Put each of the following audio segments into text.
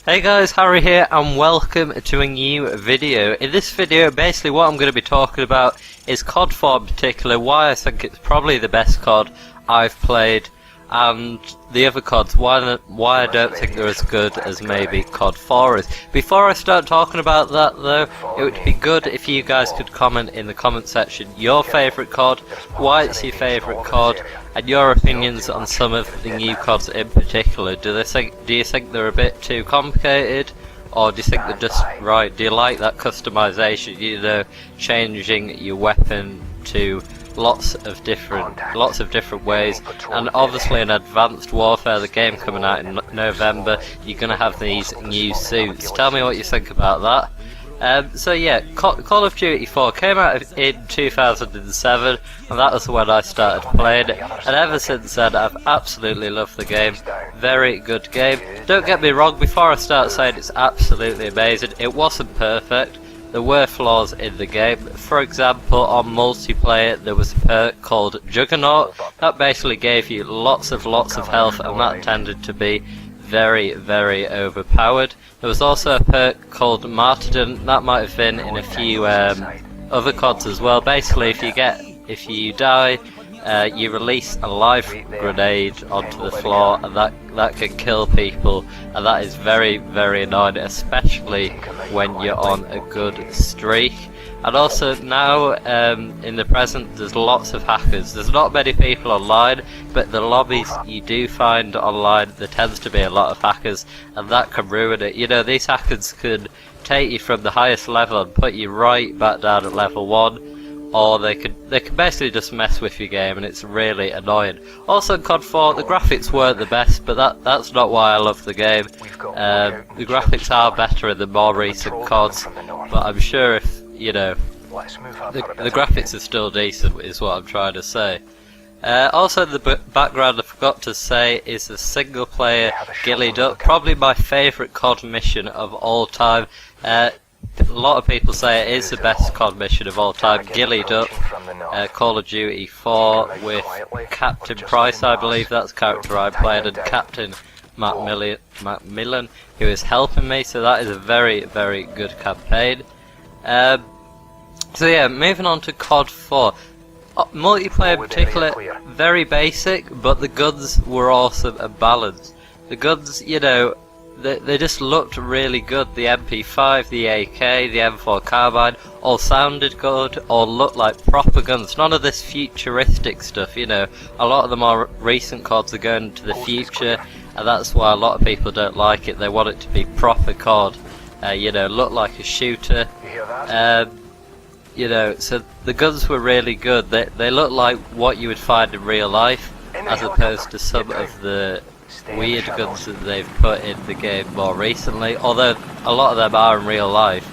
Hey guys, Harry here and welcome to a new video. In this video, basically what I'm going to be talking about is COD 4 in particular, why I think it's probably the best COD I've played, and the other CODs, why I don't think they're as good as maybe COD 4 is. Before I start talking about that though, it would be good if you guys could comment in the comment section your favourite COD, why it's your favourite COD, and your opinions on some of the new CODs in particular. Do you think they're a bit too complicated, or do you think they're just right? Do you like that customization, you know, changing your weapon to lots of different ways? And obviously in Advanced Warfare, the game coming out in November, you're gonna have these new suits. Tell me what you think about that. So yeah, Call of Duty 4 came out in 2007, and that was when I started playing it, and ever since then I've absolutely loved the game. Very good game. Don't get me wrong, before I start saying it's absolutely amazing, it wasn't perfect. There were flaws in the game. For example, on multiplayer there was a perk called Juggernaut that basically gave you lots of health, and that tended to be very overpowered. There was also a perk called Martyrdom that might have been in a few other CODs as well. Basically, if you die, you release a live grenade onto the floor, and that can kill people, and that is very annoying, especially when you're on a good streak. And also now, in the present, there's lots of hackers. There's not many people online, but the lobbies you do find online, there tends to be a lot of hackers, and that can ruin it. You know, these hackers could take you from the highest level and put you right back down at level 1, or they could basically just mess with your game, and it's really annoying. Also in COD 4, the graphics weren't the best, but that's not why I love the game. The graphics are better in the more recent CODs, but I'm sure if, you know, the graphics are still decent, is what I'm trying to say. Also in the background, I forgot to say, is the single player Ghillied Up, probably my favourite COD mission of all time. A lot of people say it is the best COD mission of all time. Ghillied Up, Call of Duty 4 with Captain Price, I believe that's the character I played, and Captain Macmillan, who is helping me, so that is a very good campaign. So yeah, moving on to COD 4. Multiplayer in particular, very basic, but the guns were awesome and balanced. The guns, you know, they just looked really good. The MP5, the AK, the M4 carbine, all sounded good, all looked like proper guns. None of this futuristic stuff, you know. A lot of the more recent CODs are going to the future, and that's why a lot of people don't like it. They want it to be proper COD. You know, look like a shooter. You know, so the guns were really good. They look like what you would find in real life, as opposed to some of the weird guns that they've put in the game more recently. Although a lot of them are in real life,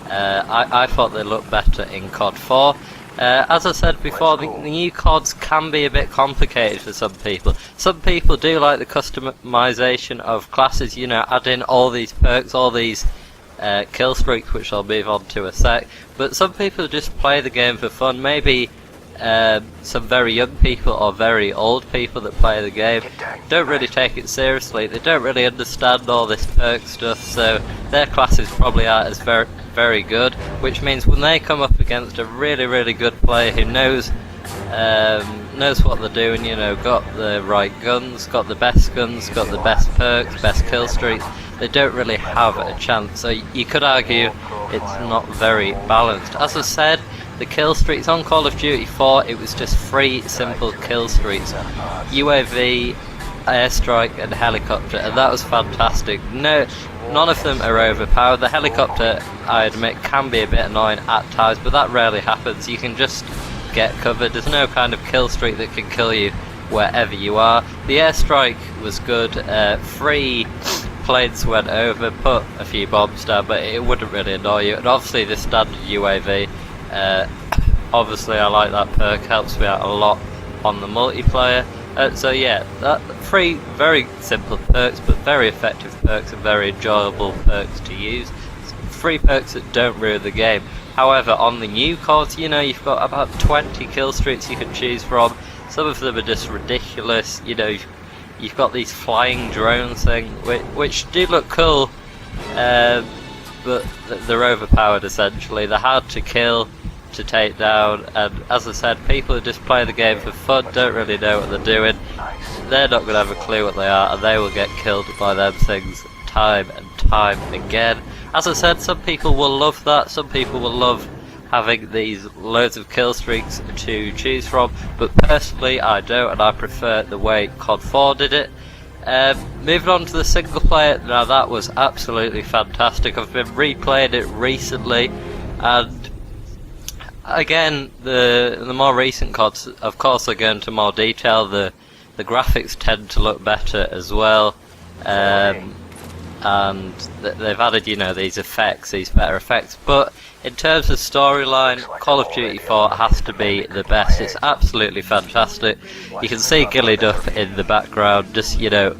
I thought they looked better in COD 4. As I said before, the new CODs can be a bit complicated for some people. Some people do like the customization of classes, you know, add in all these perks, all these kill streaks, which I'll move on to a sec. But some people just play the game for fun. Maybe some very young people or very old people that play the game don't really take it seriously. They don't really understand all this perk stuff, so their classes probably aren't as very good, which means when they come up against a really good player who knows what they're doing, you know, got the right guns, got the best perks, best kill streaks, they don't really have a chance. So you could argue it's not very balanced. As I said, the kill streaks on Call of Duty 4, it was just 3 simple kill streaks: UAV, airstrike and helicopter, and that was fantastic. No, none of them are overpowered. The helicopter, I admit, can be a bit annoying at times, but that rarely happens. You can just get covered. There's no kind of kill streak that can kill you wherever you are. The airstrike was good. 3 planes went over, put a few bombs down, but it wouldn't really annoy you. And obviously the standard UAV, obviously I like that perk, helps me out a lot on the multiplayer. So yeah, 3 very simple perks, but very effective perks and very enjoyable perks to use. 3 perks that don't ruin the game. However, on the new CODs, you know, you've got about 20 kill streaks you can choose from. Some of them are just ridiculous. You know, you've got these flying drones thing, which do look cool, but they're overpowered essentially. They're hard to kill, to take down, and as I said, people who just play the game for fun, don't really know what they're doing. They're not going to have a clue what they are, and they will get killed by them things time and time again. As I said, some people will love that, some people will love having these loads of kill streaks to choose from, but personally I don't, and I prefer the way COD 4 did it. Moving on to the single player, now that was absolutely fantastic. I've been replaying it recently, and again, the more recent CODs, of course, they go into more detail. The graphics tend to look better as well, and they've added, you know, these effects, these better effects. But in terms of storyline, Call of Duty 4 has to be the best. It's absolutely fantastic. You can see Ghillied up in the background, just, you know,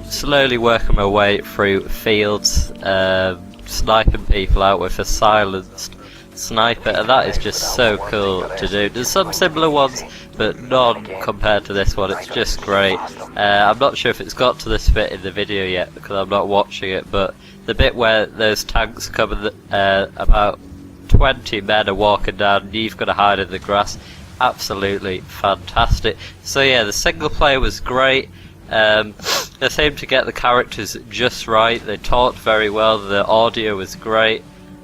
slowly working my way through fields, sniping people out with a silenced sniper, and that is just so cool to do. There's some similar ones, but none compared to this one. It's just great. I'm not sure if it's got to this bit in the video yet because I'm not watching it, but the bit where those tanks come and about 20 men are walking down and you've got to hide in the grass, absolutely fantastic. So yeah, the single player was great. They seemed to get the characters just right, they talked very well, the audio was great.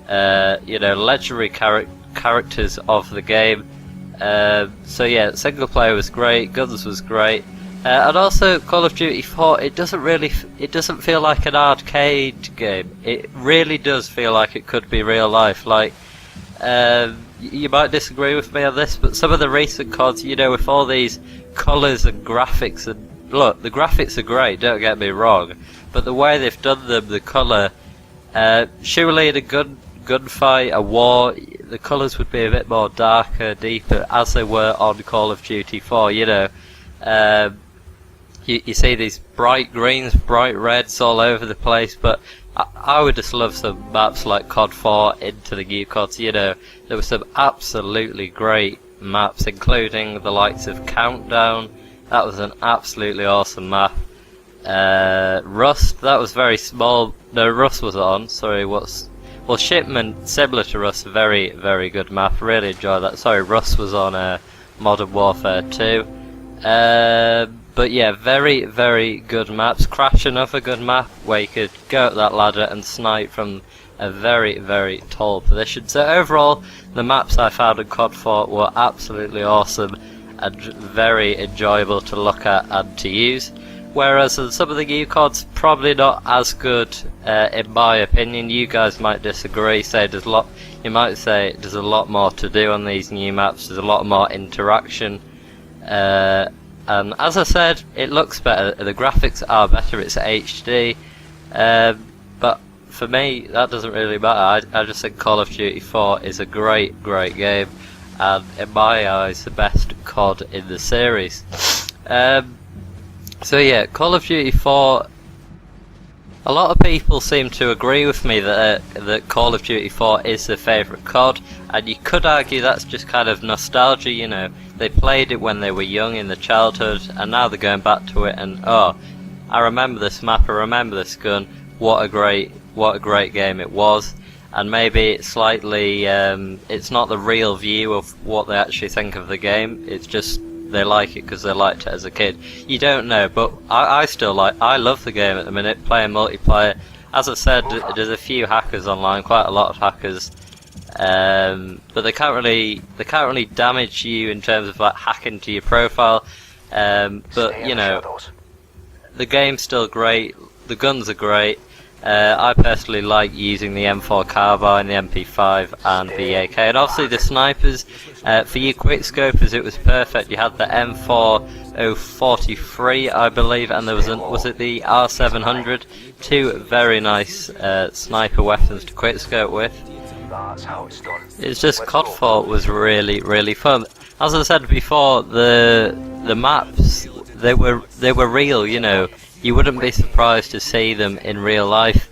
You know, legendary characters of the game. So yeah, single player was great, guns was great, and also Call of Duty 4. It doesn't feel like an arcade game. It really does feel like it could be real life. Like, you might disagree with me on this, but some of the recent CODs, you know, with all these colours and graphics, and look, the graphics are great. Don't get me wrong, but the way they've done them, the colour, surely in a gunfight, a war, the colours would be a bit more darker, deeper, as they were on Call of Duty 4, you know. You see these bright greens, bright reds all over the place, but I would just love some maps like COD 4 into the new CODs, you know. There were some absolutely great maps, including the likes of Countdown. That was an absolutely awesome map. Rust, that was very small. No, Rust was on, sorry, well, Shipment, similar to Rust, very, very good map. Really enjoyed that. Sorry, Rust was on Modern Warfare 2. But yeah, very, very good maps. Crash, another good map where you could go up that ladder and snipe from a very, very tall position. So overall, the maps I found in COD 4 were absolutely awesome and very enjoyable to look at and to use. Whereas in some of the new CODs, probably not as good, in my opinion. You guys might disagree. You might say there's a lot more to do on these new maps. There's a lot more interaction, and as I said, it looks better. The graphics are better. It's HD, but for me, that doesn't really matter. I just think Call of Duty 4 is a great, great game, and in my eyes, the best COD in the series. So yeah, Call of Duty 4, a lot of people seem to agree with me that Call of Duty 4 is their favourite COD, and you could argue that's just kind of nostalgia, you know. They played it when they were young in their childhood, and now they're going back to it and, oh, I remember this map, I remember this gun, what a great game it was. And maybe it's slightly, it's not the real view of what they actually think of the game, it's just they like it because they liked it as a kid. You don't know, but I love the game at the minute, playing multiplayer. As I said, there's a few hackers online, quite a lot of hackers, but they can't really damage you in terms of like hacking to your profile. But you know, the game's still great, the guns are great. I personally like using the M4 carbine, the MP5 and the AK, and obviously the snipers. For you quickscopers it was perfect. You had the M4043 I believe, and there was it the R700, two very nice sniper weapons to quickscope with. It's just COD 4 was really, really fun. As I said before, the maps, they were real, you know. You wouldn't be surprised to see them in real life.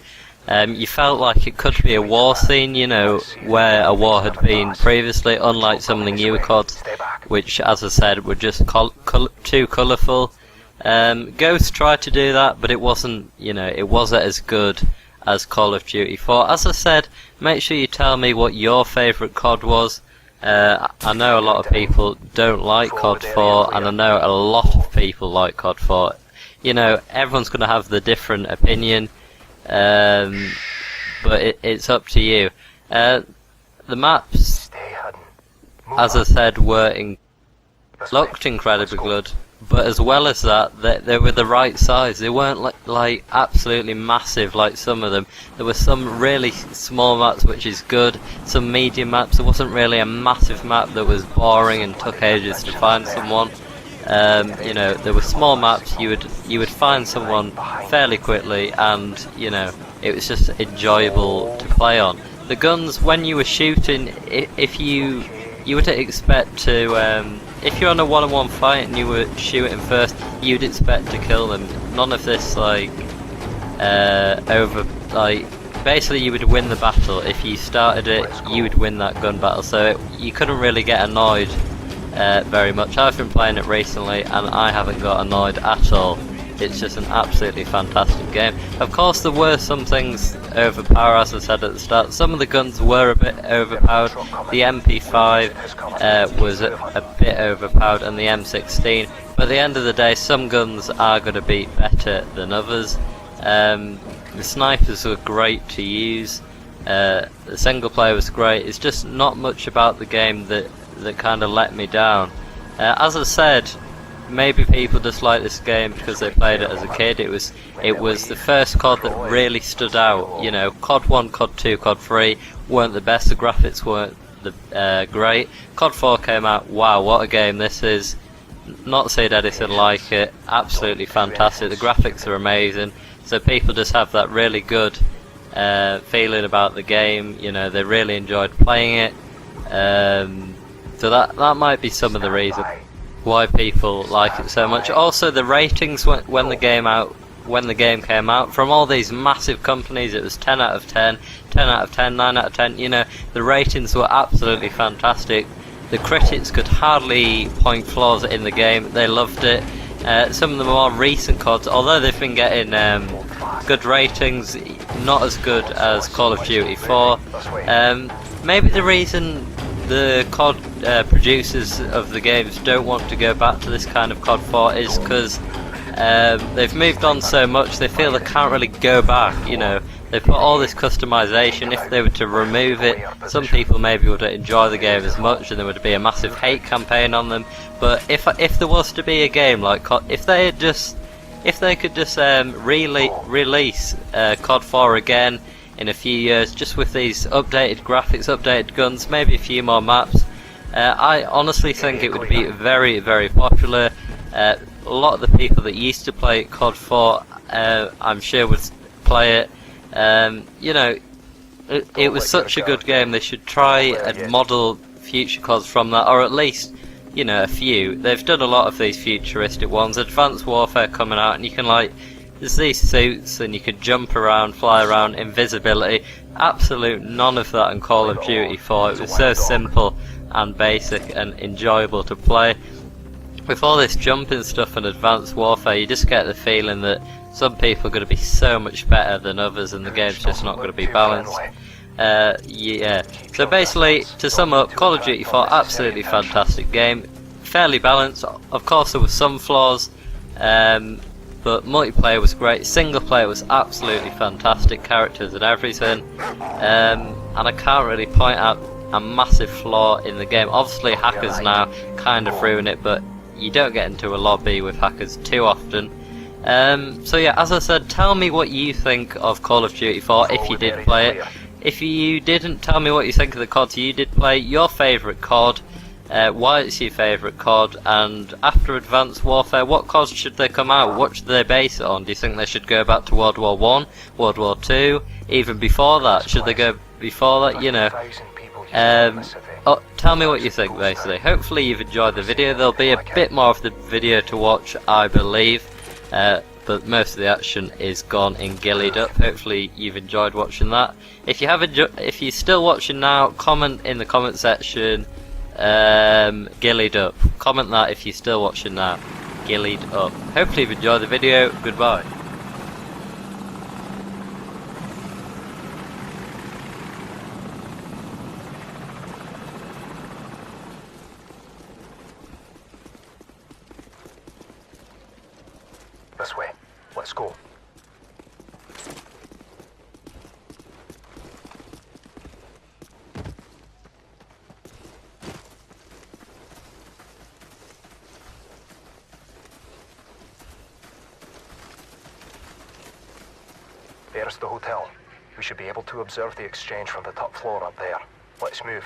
You felt like it could be a war scene, you know, where a war had been previously, unlike some of the newer CODs, which, as I said, were just too colourful. Ghost tried to do that, but it wasn't, you know, it wasn't as good as Call of Duty 4. As I said, make sure you tell me what your favourite COD was. I know a lot of people don't like COD 4, and I know a lot of people like COD 4. You know, everyone's going to have the different opinion, but it's up to you. The maps, as I said, looked incredibly good, but as well as that, they were the right size. They weren't like absolutely massive like some of them. There were some really small maps, which is good, some medium maps. There wasn't really a massive map that was boring and took ages to find someone. You know, there were small maps, you would find someone fairly quickly, and you know, it was just enjoyable to play on. The guns, when you were shooting, if you would expect to, if you're on a one-on-one fight and you were shooting first, you'd expect to kill them. None of this basically you would win the battle. If you started it, you would win that gun battle, so you couldn't really get annoyed very much. I've been playing it recently and I haven't got annoyed at all. It's just an absolutely fantastic game. Of course there were some things overpowered, as I said at the start. Some of the guns were a bit overpowered. The MP5 was a bit overpowered, and the M16. But at the end of the day, some guns are going to be better than others. The snipers were great to use. The single player was great. It's just not much about the game that kind of let me down. As I said, maybe people just like this game because they played it as a kid. It was the first COD that really stood out. You know, COD 1, COD 2, COD 3 weren't the best. The graphics weren't great. COD 4 came out. Wow, what a game this is! Not seen anything like it. Absolutely fantastic. The graphics are amazing. So people just have that really good feeling about the game. You know, they really enjoyed playing it. So that might be some of the reasons why people like it so much. Also, the ratings when the game came out from all these massive companies, it was 10 out of 10, 10 out of 10, 9 out of 10. You know, the ratings were absolutely fantastic. The critics could hardly point flaws in the game. They loved it. Some of the more recent CODs, although they've been getting good ratings, not as good as Call of Duty 4. Maybe the reason the COD producers of the games don't want to go back to this kind of COD 4 is because they've moved on so much. They feel they can't really go back. You know, they put all this customization. If they were to remove it, some people maybe wouldn't enjoy the game as much, and there would be a massive hate campaign on them. But if there was to be a game like COD, if they could just release COD 4 again in a few years, just with these updated graphics, updated guns, maybe a few more maps, I honestly think it would be very, very popular. A lot of the people that used to play COD 4, I'm sure would play it. You know, it was such a good game. They should try and model future CODs from that, or at least, you know, a few. They've done a lot of these futuristic ones. Advanced Warfare coming out, and you can there's these suits and you can jump around, fly around, invisibility. Absolute none of that in Call of Duty 4. It was so simple and basic and enjoyable to play. With all this jumping stuff and Advanced Warfare, you just get the feeling that some people are going to be so much better than others, and the game's just not going to be balanced. Yeah. So basically, to sum up, Call of Duty 4, absolutely fantastic game. Fairly balanced. Of course, there were some flaws. But multiplayer was great, single player was absolutely fantastic, characters and everything, and I can't really point out a massive flaw in the game. Obviously hackers now kind of ruin it, but you don't get into a lobby with hackers too often. So yeah, as I said, tell me what you think of Call of Duty 4 if you did play it. If you didn't, tell me what you think of the CODs you did play, your favourite COD, why it's your favourite COD, and after Advanced Warfare, what CODs should they come out? What should they base it on? Do you think they should go back to World War 1, World War 2, even before that? Should they go before that? You know, tell me what you think basically. Hopefully you've enjoyed the video. There'll be a bit more of the video to watch, I believe, but most of the action is gone in Ghillied Up. Hopefully you've enjoyed watching that. If you're still watching now, comment in the comment section Ghillied Up. Comment that if you're still watching now. Ghillied Up. Hopefully you've enjoyed the video. Goodbye. Let's go. There's the hotel. We should be able to observe the exchange from the top floor up there. Let's move.